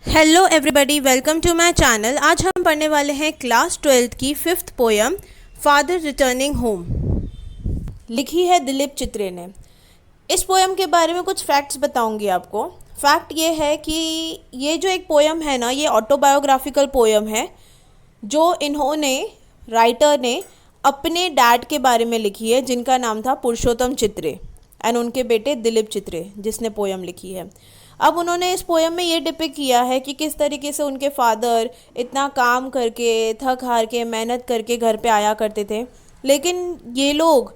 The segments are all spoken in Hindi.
Hello everybody, welcome to my channel. आज हम पढ़ने वाले हैं क्लास 12th की fifth poem father returning home. लिखी है दिलीप चित्रे ने। इस पोयम के बारे में कुछ फैक्ट्स बताऊंगी आपको। फैक्ट ये है कि ये जो एक पोयम है ना, ये ऑटोबायोग्राफिकल पोयम है जो इन्होंने, राइटर ने, अपने डैड के बारे में लिखी है जिनका नाम था पुरुषोत्तम चित्रे, एंड उनके बेटे दिलीप चित्रे जिसने पोयम लिखी है। अब उन्होंने इस पोयम में ये डिपिक्ट किया है कि किस तरीके से उनके फादर इतना काम करके, थक हार के, मेहनत करके घर पे आया करते थे, लेकिन ये लोग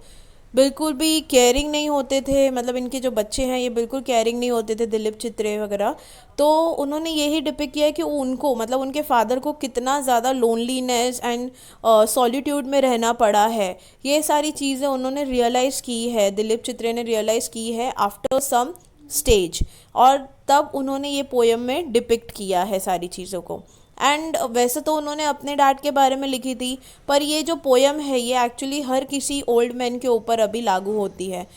बिल्कुल भी केयरिंग नहीं होते थे। मतलब इनके जो बच्चे हैं ये बिल्कुल केयरिंग नहीं होते थे, दिलीप चित्रे वगैरह। तो उन्होंने यही डिपिक्ट किया है कि उनको, मतलब उनके फादर को कितना ज़्यादा लोनलीनेस एंड सॉलिट्यूड में रहना पड़ा है। ये सारी चीज़ें उन्होंने रियलाइज़ की है, दिलीप चित्रे ने रियलाइज़ की है आफ्टर सम स्टेज, और तब उन्होंने ये पोयम में डिपिक्ट किया है सारी चीज़ों को। एंड वैसे तो उन्होंने अपने डैड के बारे में लिखी थी, पर ये जो पोयम है ये एक्चुअली हर किसी ओल्ड मैन के ऊपर अभी लागू होती है।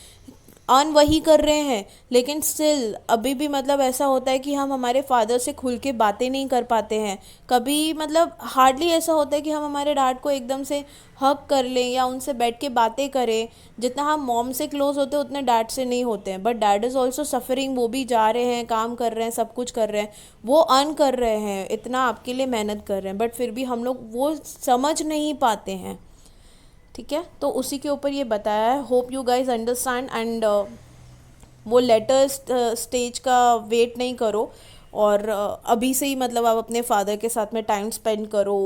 अर्न वही कर रहे हैं, लेकिन स्टिल अभी भी मतलब ऐसा होता है कि हम हमारे फादर से खुल के बातें नहीं कर पाते हैं। कभी मतलब हार्डली ऐसा होता है कि हम हमारे डैड को एकदम से हक कर लें या उनसे बैठ के बातें करें। जितना हम मॉम से क्लोज होते हैं उतने डैड से नहीं होते हैं। But dad is also suffering, वो भी जा रहे हैं, काम कर रहे हैं, सब कुछ कर रहे हैं, वो अर्न कर रहे हैं, इतना आपके लिए मेहनत कर रहे हैं, बट फिर भी हम लोग वो समझ नहीं पाते हैं। ठीक है, तो उसी के ऊपर ये बताया है। Hope you guys understand. And वो लेटेस्ट स्टेज का वेट नहीं करो, और अभी से ही मतलब आप अपने फादर के साथ में टाइम स्पेंड करो,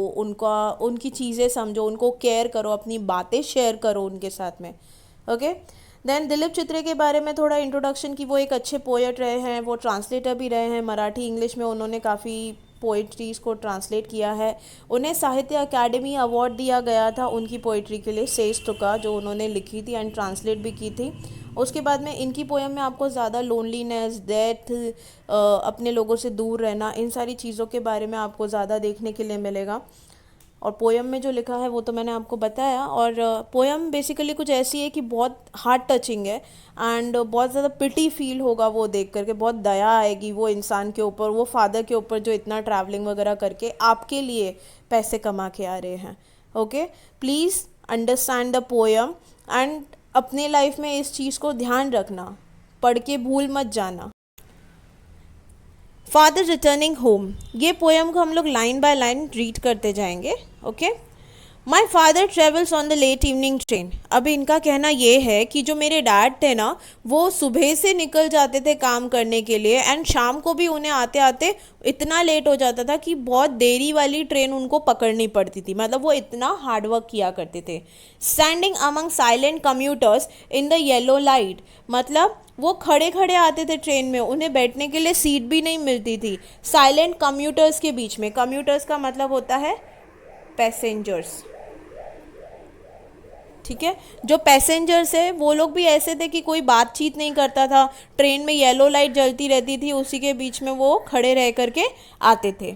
उनकी चीज़ें समझो, उनको केयर करो, अपनी बातें शेयर करो उनके साथ में। ओके। देन दिलीप चित्रे के बारे में थोड़ा इंट्रोडक्शन, कि वो एक अच्छे पोएट रहे हैं, वो ट्रांसलेटर भी रहे हैं, मराठी इंग्लिश में उन्होंने काफ़ी पोइट्रीज़ को ट्रांसलेट किया है। उन्हें साहित्य अकेडमी अवार्ड दिया गया था उनकी पोइट्री के लिए, सेज तुका, जो उन्होंने लिखी थी एंड ट्रांसलेट भी की थी। उसके बाद में इनकी पोयम में आपको ज़्यादा लोनलीनेस, डेथ, अपने लोगों से दूर रहना, इन सारी चीज़ों के बारे में आपको ज़्यादा देखने के लिए मिलेगा। और पोयम में जो लिखा है वो तो मैंने आपको बताया। और पोयम बेसिकली कुछ ऐसी है कि बहुत हार्ट टचिंग है, एंड बहुत ज़्यादा पिटी फील होगा वो देख करके, बहुत दया आएगी वो इंसान के ऊपर, वो फादर के ऊपर जो इतना ट्रैवलिंग वगैरह करके आपके लिए पैसे कमा के आ रहे हैं। Okay, please understand the poem and अपने लाइफ में इस चीज़ को ध्यान रखना, पढ़ के भूल मत जाना। फादर रिटर्निंग होम, ये पोयम को हम लोग लाइन बाय लाइन रीड करते जाएंगे। Okay. My father travels on the late evening train. अभी इनका कहना ये है कि जो मेरे डैड थे ना, वो सुबह से निकल जाते थे काम करने के लिए, एंड शाम को भी उन्हें आते आते इतना लेट हो जाता था कि बहुत देरी वाली ट्रेन उनको पकड़नी पड़ती थी। मतलब वो इतना हार्डवर्क किया करते थे। Standing among silent commuters in the yellow light, मतलब वो खड़े खड़े आते थे ट्रेन में, उन्हें बैठने के लिए सीट भी नहीं मिलती थी। साइलेंट कम्यूटर्स के बीच में, कम्यूटर्स का मतलब होता है पैसेंजर्स। ठीक है, जो पैसेंजर्स है वो लोग भी ऐसे थे कि कोई बातचीत नहीं करता था, ट्रेन में येलो लाइट जलती रहती थी, उसी के बीच में वो खड़े रह करके आते थे।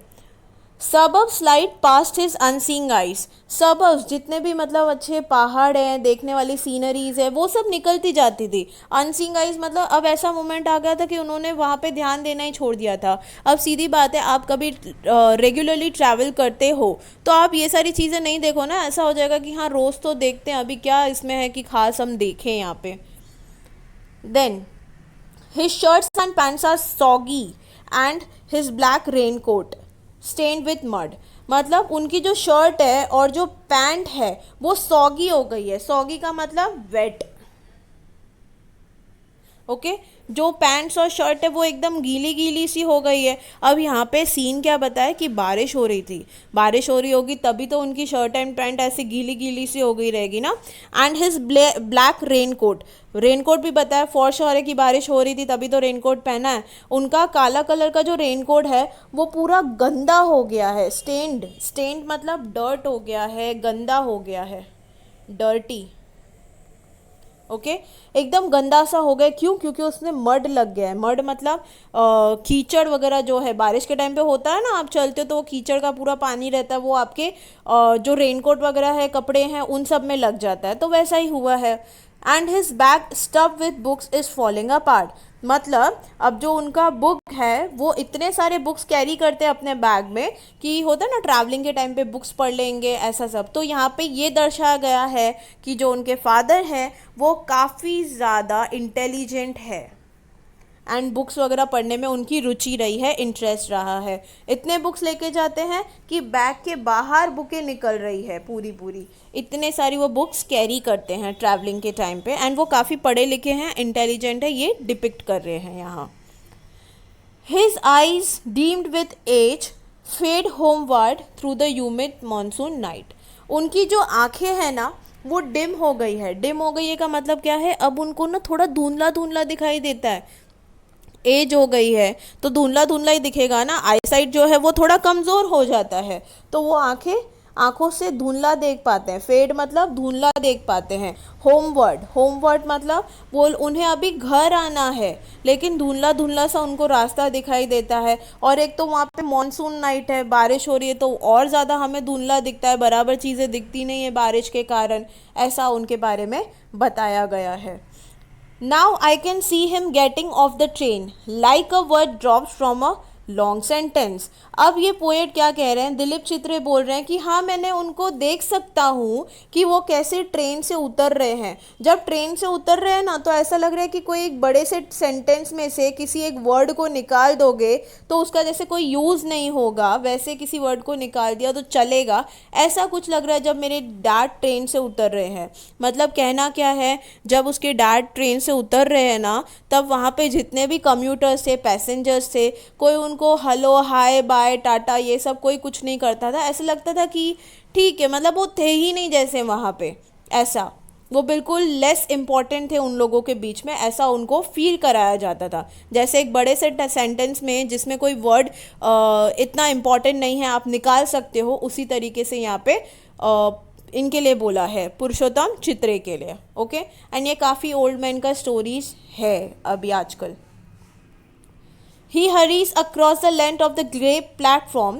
सबब slide past his unseeing eyes, सबब जितने भी मतलब अच्छे पहाड़ हैं, देखने वाली सीनरीज है, वो सब निकलती जाती थी। अनसीइंग आइज मतलब अब ऐसा मोमेंट आ गया था कि उन्होंने वहाँ पे ध्यान देना ही छोड़ दिया था। अब सीधी बात है, आप कभी रेगुलरली ट्रैवल करते हो तो आप ये सारी चीज़ें नहीं देखो ना, ऐसा हो जाएगा कि हाँ रोज़ तो देखते हैं, अभी क्या इसमें है कि खास हम देखें यहाँ पे। Then his shirts and pants are soggy and his black raincoat stained with mud, मतलब उनकी जो शर्ट है और जो पैंट है वो सॉगी हो गई है। सॉगी का मतलब वेट। ओके, जो पैंट्स और शर्ट है वो एकदम गीली गीली सी हो गई है। अब यहाँ पे सीन क्या बताया कि बारिश हो रही थी, बारिश हो रही होगी तभी तो उनकी शर्ट एंड पैंट ऐसी गीली गीली सी हो गई रहेगी ना। And his black raincoat, raincoat भी बताया, फॉर श्योर है कि बारिश हो रही थी तभी तो रेनकोट पहना है। उनका काला कलर का जो रेनकोट है वो पूरा गंदा हो गया है। स्टेन्ड, स्टेन्ड मतलब डर्ट हो गया है, गंदा हो गया है, डर्टी। ओके, एकदम गंदा सा हो गया। क्यों? क्योंकि उसमें मड लग गया है। मड मतलब कीचड़ वगैरह जो है बारिश के टाइम पे होता है ना, आप चलते हो तो वो कीचड़ का पूरा पानी रहता है, वो आपके जो रेनकोट वगैरह है, कपड़े हैं, उन सब में लग जाता है, तो वैसा ही हुआ है। And his bag stuffed with books is falling apart. मतलब अब जो उनका बुक है वो इतने सारे बुक्स कैरी करते हैं अपने बैग में कि होता है ना ट्रैवलिंग के टाइम पे बुक्स पढ़ लेंगे ऐसा सब। तो यहाँ पे ये दर्शाया गया है कि जो उनके फादर हैं वो काफ़ी ज़्यादा इंटेलिजेंट है एंड बुक्स वगैरह पढ़ने में उनकी रुचि रही है, इंटरेस्ट रहा है। इतने बुक्स लेके जाते हैं कि बैग के बाहर बुकें निकल रही है पूरी पूरी, इतने सारी वो बुक्स कैरी करते हैं ट्रैवलिंग के टाइम पे एंड वो काफ़ी पढ़े लिखे हैं, इंटेलिजेंट है, ये डिपिक्ट कर रहे हैं यहाँ। His eyes dimmed with age fade homeward through the humid monsoon night. उनकी जो आंखें हैं ना वो डिम हो गई है। डिम हो गई है का मतलब क्या है, अब उनको ना थोड़ा धुंधला धुंधला दिखाई देता है। एज हो गई है तो धुंधला धुंधला ही दिखेगा ना, आईसाइट जो है वो थोड़ा कमज़ोर हो जाता है तो वो आंखों से धुंधला देख पाते हैं। फेड मतलब धुंधला देख पाते हैं। होमवर्ड, होमवर्ड मतलब वो उन्हें अभी घर आना है लेकिन धुंधला धुंधला सा उनको रास्ता दिखाई देता है। और एक तो वहाँ पे मॉनसून नाइट है, बारिश हो रही है तो और ज़्यादा हमें धुंधला दिखता है, बराबर चीज़ें दिखती नहीं है बारिश के कारण, ऐसा उनके बारे में बताया गया है। Now I can see him getting off the train like a word drops from a long sentence. अब ये पोएट क्या कह रहे हैं, दिलीप चित्रे बोल रहे हैं कि हाँ मैंने उनको देख सकता हूँ कि वो कैसे ट्रेन से उतर रहे हैं। जब ट्रेन से उतर रहे हैं ना तो ऐसा लग रहा है कि कोई एक बड़े से सेंटेंस में से किसी एक वर्ड को निकाल दोगे तो उसका जैसे कोई यूज़ नहीं होगा, वैसे किसी वर्ड को निकाल दिया तो चलेगा, ऐसा कुछ लग रहा है जब मेरे डैड ट्रेन से उतर रहे हैं। मतलब कहना क्या है, जब उसके डैड ट्रेन से उतर रहे हैं ना तब वहाँ पे जितने भी कम्यूटर्स थे, पैसेंजर्स थे, कोई उनको हेलो हाय बाय टाटा ये सब कोई कुछ नहीं करता था। ऐसा लगता था कि ठीक है, मतलब वो थे ही नहीं जैसे वहाँ पे, ऐसा वो बिल्कुल लेस इम्पॉर्टेंट थे उन लोगों के बीच में, ऐसा उनको फील कराया जाता था। जैसे एक बड़े से सेंटेंस में जिसमें कोई वर्ड इतना इम्पॉर्टेंट नहीं है आप निकाल सकते हो, उसी तरीके से यहाँ पे इनके लिए बोला है, पुरुषोत्तम चित्रे के लिए। ओके एंड ये काफ़ी ओल्ड मैन का स्टोरीज है अभी आजकल। He hurries across the length of the grey platform,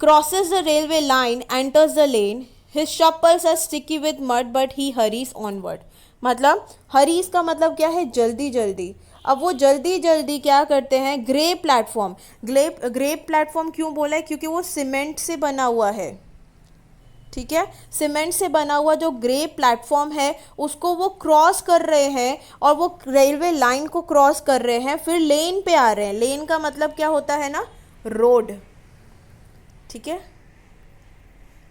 crosses the railway line, enters the lane. His chappals are sticky with mud, but he hurries onward. मतलब हरीज का मतलब क्या है, जल्दी जल्दी। अब वो जल्दी जल्दी क्या करते हैं, ग्रे प्लेटफॉर्म, ग्रे प्लेटफॉर्म क्यों बोला है, क्योंकि वो सीमेंट से बना हुआ है। ठीक है, सीमेंट से बना हुआ जो ग्रे प्लेटफॉर्म है उसको वो क्रॉस कर रहे हैं और वो रेलवे लाइन को क्रॉस कर रहे हैं, फिर लेन पे आ रहे हैं। लेन का मतलब क्या होता है ना, रोड। ठीक है,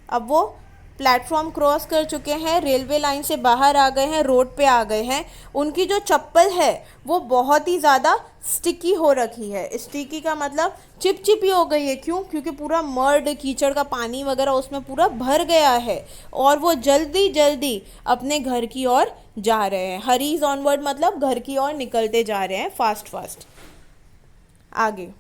अब वो प्लेटफॉर्म क्रॉस कर चुके हैं, रेलवे लाइन से बाहर आ गए हैं, रोड पे आ गए हैं। उनकी जो चप्पल है वो बहुत ही ज़्यादा स्टिकी हो रखी है। स्टिकी का मतलब चिपचिपी हो गई है। क्यों, क्योंकि पूरा मर्ड कीचड़ का पानी वगैरह उसमें पूरा भर गया है और वो जल्दी जल्दी अपने घर की ओर जा रहे हैं। हरीज ऑनवर्ड मतलब घर की ओर निकलते जा रहे हैं फास्ट फास्ट। आगे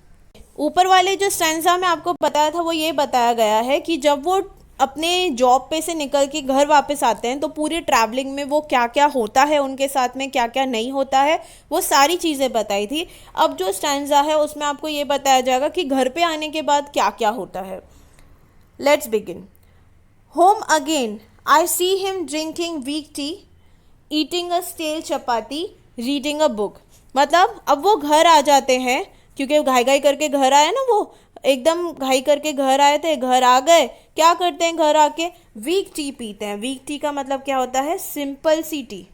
ऊपर वाले जो स्टैंजा में आपको बताया था वो ये बताया गया है कि जब वो अपने जॉब पे से निकल के घर वापस आते हैं तो पूरी ट्रैवलिंग में वो क्या क्या होता है, उनके साथ में क्या क्या नहीं होता है, वो सारी चीज़ें बताई थी। अब जो स्टैंजा है उसमें आपको ये बताया जाएगा कि घर पे आने के बाद क्या क्या होता है। Let's begin. Home again I see him drinking weak tea, eating a stale chapati, reading a book. मतलब अब वो घर आ जाते हैं, क्योंकि घाई घाई करके घर आए ना, वो एकदम घाई करके घर आए थे, घर आ गए, क्या करते हैं घर आके वीक टी पीते हैं। वीक टी का मतलब क्या होता है, सिंपल सी टी,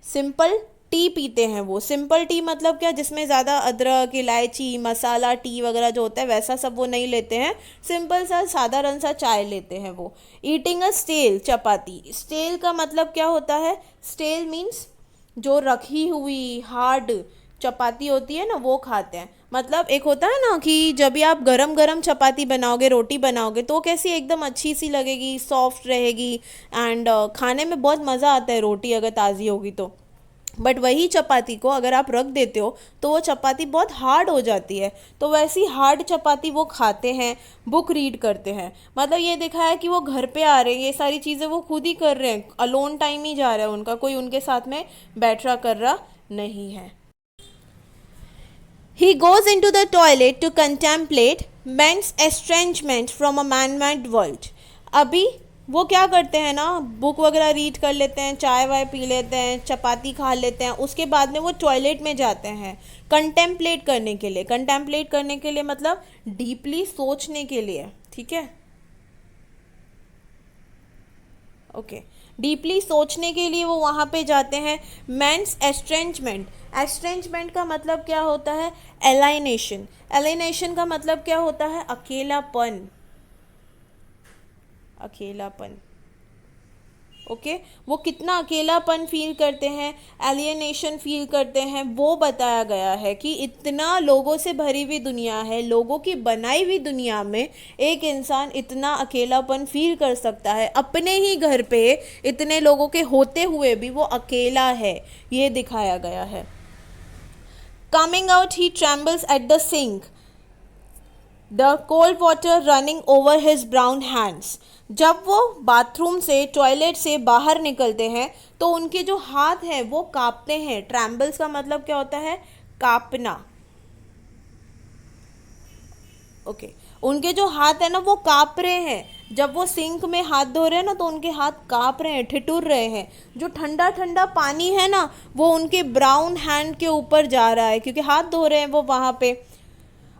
सिंपल टी पीते हैं वो। सिंपल टी मतलब क्या, जिसमें ज़्यादा अदरक इलायची मसाला टी वगैरह जो होता है वैसा सब वो नहीं लेते हैं, सिंपल सा साधारण सा चाय लेते हैं वो। Eating a stale chapati, stale का मतलब क्या होता है, स्टेल मीन्स जो रखी हुई हार्ड चपाती होती है ना वो खाते हैं। मतलब एक होता है ना कि जब भी आप गरम गरम चपाती बनाओगे, रोटी बनाओगे तो कैसी एकदम अच्छी सी लगेगी, सॉफ्ट रहेगी एंड खाने में बहुत मज़ा आता है रोटी अगर ताज़ी होगी तो। बट वही चपाती को अगर आप रख देते हो तो वो चपाती बहुत हार्ड हो जाती है, तो वैसी हार्ड चपाती वो खाते हैं, बुक रीड करते हैं। मतलब ये देखा है कि वो घर पे आ रहे हैं, ये सारी चीज़ें वो खुद ही कर रहे हैं, अलोन टाइम ही जा रहा है उनका, कोई उनके साथ में बैठ रहा कर रहा नहीं है। He goes into the toilet to contemplate man's estrangement from a man-made world. अभी वो क्या करते हैं ना, बुक वगैरह रीड कर लेते हैं, चाय वाय पी लेते हैं, चपाती खा लेते हैं, उसके बाद में वो टॉयलेट में जाते हैं कंटेम्पलेट करने के लिए। कंटेम्पलेट करने के लिए मतलब डीपली सोचने के लिए, ठीक है, ओके। डीपली सोचने के लिए वो वहाँ पे जाते हैं। मेंस एस्ट्रेंजमेंट, एस्ट्रेंजमेंट का मतलब क्या होता है? एलाइनेशन, एलाइनेशन का मतलब क्या होता है? अकेलापन, अकेलापन, ओके। वो कितना अकेलापन फील करते हैं, एलियनेशन फील करते हैं, वो बताया गया है कि इतना लोगों से भरी हुई दुनिया है, लोगों की बनाई हुई दुनिया में एक इंसान इतना अकेलापन फील कर सकता है, अपने ही घर पे इतने लोगों के होते हुए भी वो अकेला है, ये दिखाया गया है। Coming out he trembles at the sink, the cold water running over his brown hands. जब वो बाथरूम से, टॉयलेट से बाहर निकलते हैं तो उनके जो हाथ हैं वो कांपते हैं। ट्रैम्बल्स का मतलब क्या होता है? कांपना, ओके। उनके जो हाथ है ना वो कांप रहे हैं, जब वो सिंक में हाथ धो रहे हैं ना तो उनके हाथ कांप रहे हैं, ठिठुर रहे हैं। जो ठंडा ठंडा पानी है ना वो उनके ब्राउन हैंड के ऊपर जा रहा है क्योंकि हाथ धो रहे हैं वो वहाँ पे।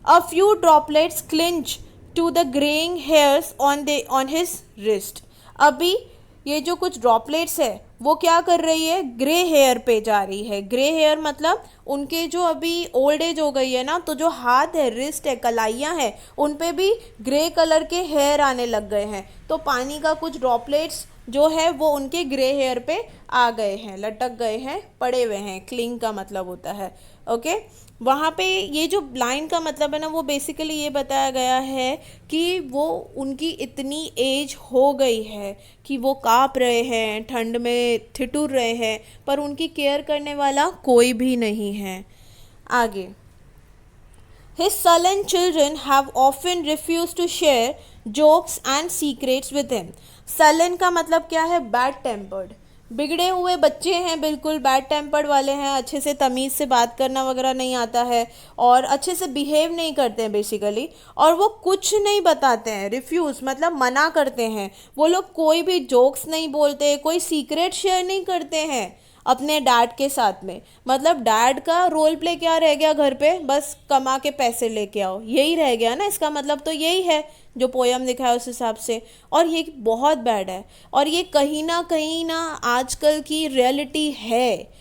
A few droplets clinch to the graying hairs on his wrist. अभी ये जो कुछ ड्रॉपलेट्स है वो क्या कर रही है? ग्रे हेयर पे जा रही है। ग्रे हेयर मतलब उनके जो अभी ओल्ड एज हो गई है ना, तो जो हाथ है, रिस्ट है, कलाइयाँ हैं, उन पे भी ग्रे कलर के हेयर आने लग गए हैं। तो पानी का कुछ ड्रॉपलेट्स जो है वो उनके ग्रे हेयर पे आ गए हैं, लटक गए हैं, पड़े हुए हैं। क्लिंग का मतलब होता है, ओके। वहाँ पे ये जो लाइन का मतलब है ना वो बेसिकली ये बताया गया है कि वो उनकी इतनी एज हो गई है कि वो काँप रहे हैं, ठंड में ठिठुर रहे हैं, पर उनकी केयर करने वाला कोई भी नहीं है। आगे, his sullen children have often refused to share jokes and secrets with him. sullen का मतलब क्या है? बैड टेम्पर्ड, बिगड़े हुए बच्चे हैं, बिल्कुल बैड टेम्पर्ड वाले हैं, अच्छे से तमीज़ से बात करना वगैरह नहीं आता है और अच्छे से बिहेव नहीं करते हैं बेसिकली, और वो कुछ नहीं बताते हैं। रिफ्यूज़ मतलब मना करते हैं। वो लोग कोई भी जोक्स नहीं बोलते, कोई सीक्रेट शेयर नहीं करते हैं अपने डैड के साथ में। मतलब डैड का रोल प्ले क्या रह गया घर पे? बस कमा के पैसे लेके आओ, यही रह गया ना। इसका मतलब तो यही है जो पोयम लिखा है उस हिसाब से। और ये बहुत बैड है और ये कहीं ना आजकल की रियलिटी है।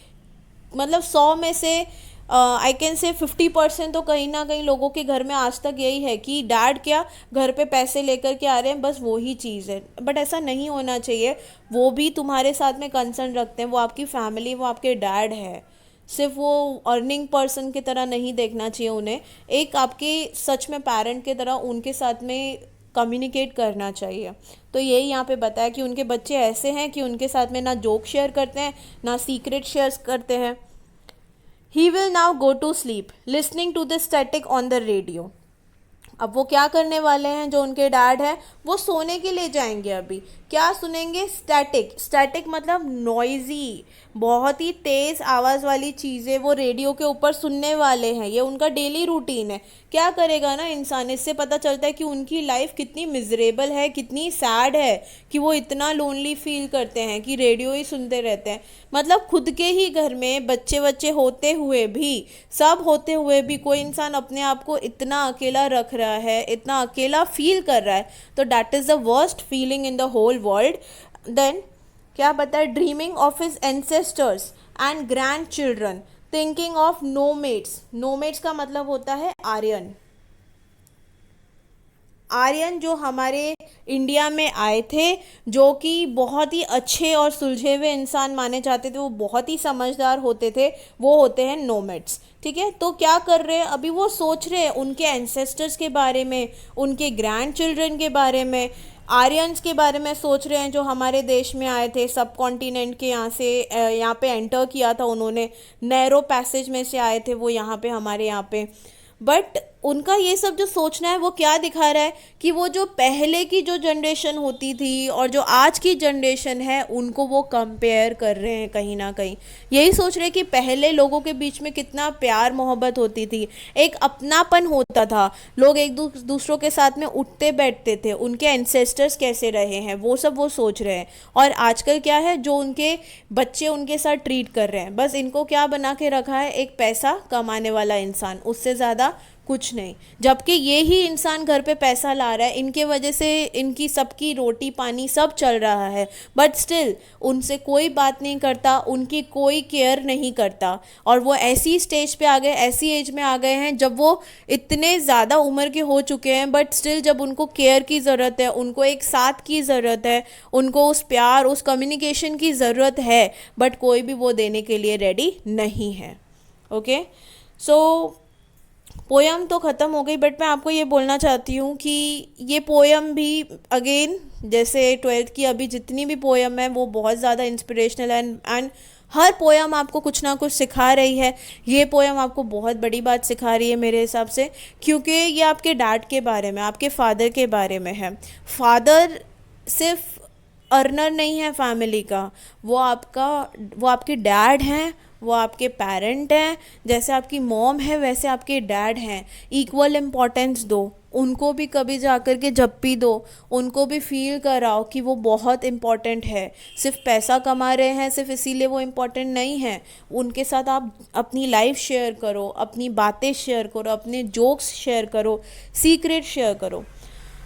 मतलब 100 में से आई कैन से 50% तो कहीं ना कहीं लोगों के घर में आज तक यही है कि डैड क्या घर पे पैसे लेकर के आ रहे हैं, बस वही चीज़ है। बट ऐसा नहीं होना चाहिए। वो भी तुम्हारे साथ में कंसर्न रखते हैं, वो आपकी फैमिली, वो आपके डैड है। सिर्फ वो अर्निंग पर्सन की तरह नहीं देखना चाहिए उन्हें, एक आपके सच में पेरेंट की तरह उनके साथ में कम्युनिकेट करना चाहिए। तो यही यहाँ पे बताया कि उनके बच्चे ऐसे हैं कि उनके साथ में ना जोक शेयर करते हैं, ना सीक्रेट शेयर्स करते हैं। He will now go to sleep, listening to the static on the radio. अब वो क्या करने वाले हैं? जो उनके डैड हैं वो सोने के लिए जाएंगे। अभी क्या सुनेंगे? स्टैटिक, स्टैटिक मतलब नॉइजी, बहुत ही तेज़ आवाज़ वाली चीज़ें वो रेडियो के ऊपर सुनने वाले हैं। ये उनका डेली रूटीन है। क्या करेगा ना इंसान, इससे पता चलता है कि उनकी लाइफ कितनी मिजरेबल है, कितनी सैड है कि वो इतना लोनली फील करते हैं कि रेडियो ही सुनते रहते हैं। मतलब खुद के ही घर में बच्चे बच्चे होते हुए भी, सब होते हुए भी कोई इंसान अपने आप को इतना अकेला रख रहा है, इतना अकेला फील कर रहा है, तो that is the worst feeling in the whole world. Then क्या बताए? Dreaming of his ancestors and grandchildren, thinking of nomads. Nomads का मतलब होता है आर्यन। आर्यन जो हमारे इंडिया में आए थे, जो कि बहुत ही अच्छे और सुलझे हुए इंसान माने जाते थे, वो बहुत ही समझदार होते थे, वो होते हैं नोमैड्स। ठीक है, तो क्या कर रहे हैं अभी? वो सोच रहे हैं उनके एंसेस्टर्स के बारे में, उनके ग्रैंड चिल्ड्रन के बारे में, आर्यंस के बारे में सोच रहे हैं जो हमारे देश में आए थे, सब कॉन्टिनेंट के यहाँ से यहाँ पे एंटर किया था उन्होंने, नैरो पैसेज में से आए थे वो यहाँ पे, हमारे यहाँ पे। बट उनका ये सब जो सोचना है वो क्या दिखा रहा है कि वो जो पहले की जो जनरेशन होती थी और जो आज की जनरेशन है उनको वो कंपेयर कर रहे हैं कहीं ना कहीं। यही सोच रहे हैं कि पहले लोगों के बीच में कितना प्यार मोहब्बत होती थी, एक अपनापन होता था, लोग एक दूसरों के साथ में उठते बैठते थे, उनके एंसेस्टर्स कैसे रहे हैं वो सब वो सोच रहे हैं। और आजकल क्या है, जो उनके बच्चे उनके साथ ट्रीट कर रहे हैं, बस इनको क्या बना के रखा है, एक पैसा कमाने वाला इंसान, उससे ज़्यादा कुछ नहीं। जबकि ये ही इंसान घर पे पैसा ला रहा है, इनके वजह से इनकी सबकी रोटी पानी सब चल रहा है, बट स्टिल उनसे कोई बात नहीं करता, उनकी कोई केयर नहीं करता। और वो ऐसी स्टेज पे आ गए, ऐसी एज में आ गए हैं जब वो इतने ज़्यादा उम्र के हो चुके हैं, बट स्टिल जब उनको केयर की ज़रूरत है, उनको एक साथ की ज़रूरत है, उनको उस प्यार उस कम्युनिकेशन की ज़रूरत है, बट कोई भी वो देने के लिए रेडी नहीं है। ओके, सो पोयम तो ख़त्म हो गई, बट मैं आपको ये बोलना चाहती हूँ कि ये पोयम भी अगेन जैसे 12th की अभी जितनी भी पोयम है वो बहुत ज़्यादा इंस्पिरेशनल है, एंड हर पोयम आपको कुछ ना कुछ सिखा रही है। ये पोयम आपको बहुत बड़ी बात सिखा रही है मेरे हिसाब से, क्योंकि ये आपके डैड के बारे में, आपके फादर के बारे में है। फादर सिर्फ अर्नर नहीं है फैमिली का, वो आपके डैड हैं, वो आपके पेरेंट हैं। जैसे आपकी मॉम है वैसे आपके डैड हैं। इक्वल इम्पोर्टेंस दो उनको भी, कभी जा कर के जब भी दो उनको भी फील कराओ कि वो बहुत इम्पॉर्टेंट है। सिर्फ पैसा कमा रहे हैं सिर्फ इसीलिए वो इम्पॉर्टेंट नहीं है। उनके साथ आप अपनी लाइफ शेयर करो, अपनी बातें शेयर करो, अपने जोक्स शेयर करो, सीक्रेट शेयर करो।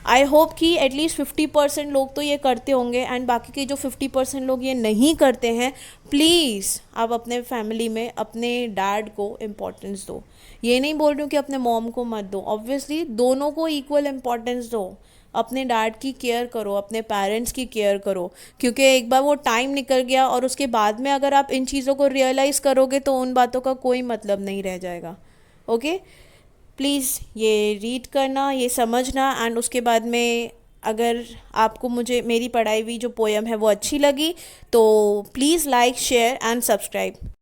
आई होप कि एटलीस्ट 50% लोग तो ये करते होंगे, एंड बाकी के जो 50% लोग ये नहीं करते हैं, प्लीज़ आप अपने फैमिली में अपने डैड को इम्पोर्टेंस दो। ये नहीं बोल रही हूँ कि अपने मॉम को मत दो, ऑब्वियसली दोनों को इक्वल इम्पोर्टेंस दो। अपने डैड की केयर करो, अपने पेरेंट्स की केयर करो, क्योंकि एक बार वो टाइम निकल गया और उसके बाद में अगर आप इन चीज़ों को रियलाइज़ करोगे तो उन बातों का कोई मतलब नहीं रह जाएगा। ओके, प्लीज़ ये रीड करना, ये समझना, एंड उसके बाद में अगर आपको मुझे मेरी पढ़ाई हुई जो पोयम है वो अच्छी लगी तो please like share and subscribe.